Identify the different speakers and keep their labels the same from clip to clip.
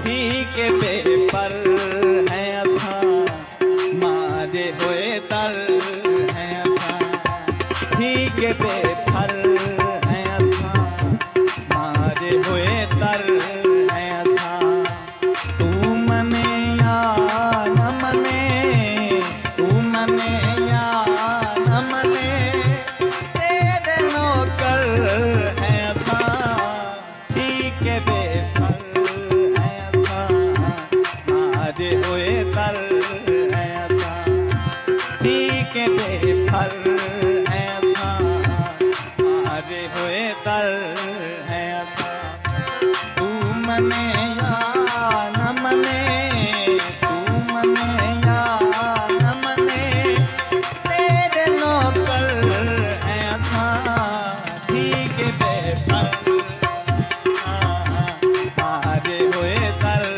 Speaker 1: ठीक बेपर है असा मारे होए तर है असा ठीक बेपर है असा मारे होए तर है असा तू मने या न मने तू मने या न मने तेरे नौकर है असा ठीक बेपर मारे होए तर है असा ठीक बेफर है असा मारे होए तर है असा तू मने या न मने तू मने या न मने तेरे नौकर है असा ठीक बेफर मारे होए तर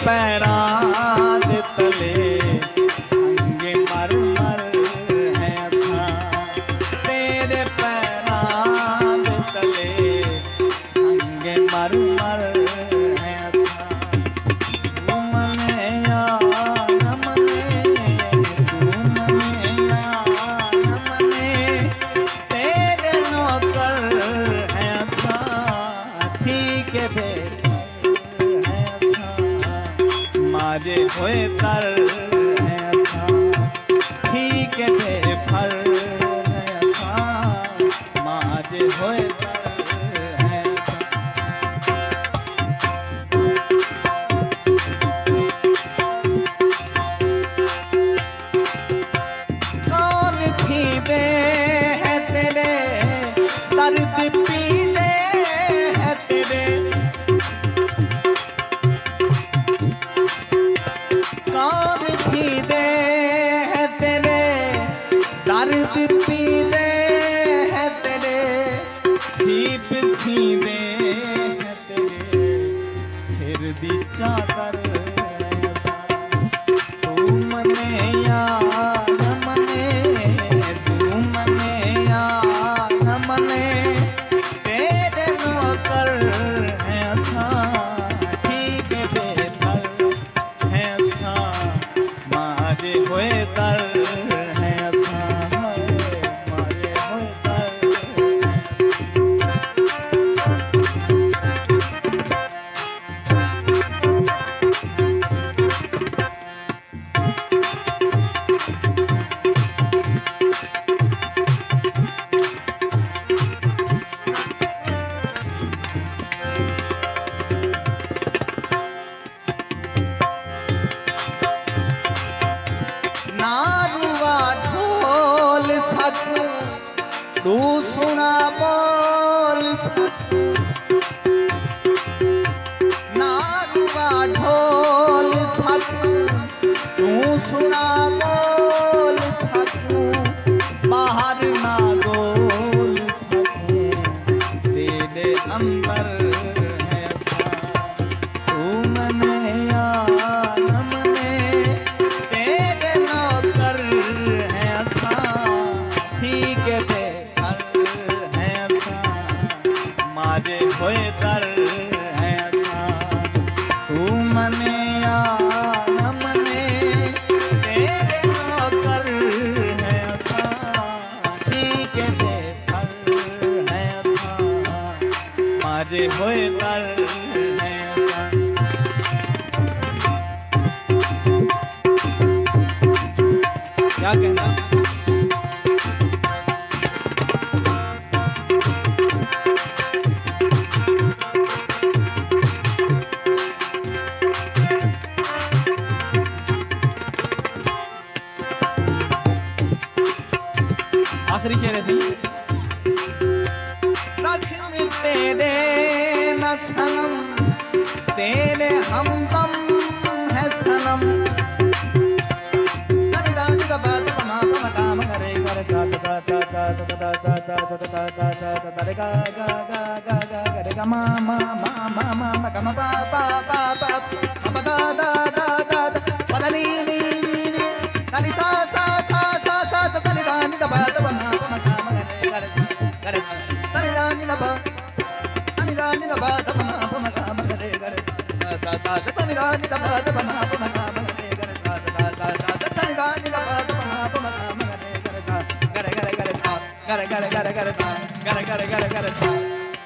Speaker 1: पैरां दे तले संगे मर मर है असा तेरे पैरां दे तले संगे मर मर है असा तू मने या न मने तू मने या न मने तेरे नौकर है असा ठीक है मारे होए तर है असा ठीक बेफर है असा मारे होए तर है कौन थी दे है तेरे दर्द पी दे है तेरे कौन थी दे है तेरे दर्द पी दे है तेरे सीप सी दे है तेरे सिर दी चादर असा तू मने या न मने तू मने या न मने तेरे नौकर है असा ठीक बेफर है असा मारे होए तर है असा मारे होए तर नारुआ ढोल सकू तू सुना बोल सकू नारुआ ढोल सकू तू सुना बोल सकू बाहर ना बोल सकू तेरे अंदर है असा तू मने या न मने तेरे नौकर है असा ठीक बेफर है असा मारे होए तर है असा तू मने या न मने तेरे आखिरी शेर ऐसे ही। जख्म तेरे न सनम, तेरे हमदम है सनम।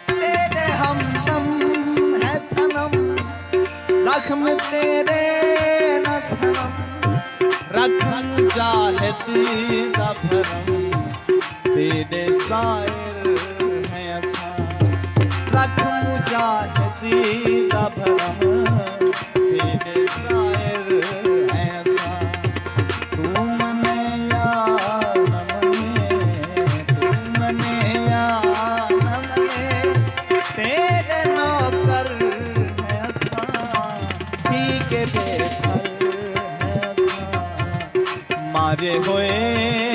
Speaker 1: तेरे हमदम है सनम, जख्म तेरे न सनम। रखूं जाहिदी दा भरम, तेरे सायर है असां। रखूं जाहिदी दा भरम, तेरे सायर है असां। तू मने या न मने, तू मने या न मने, तेरे नौकर है असां। ठीक बेखर है असां, मारे होए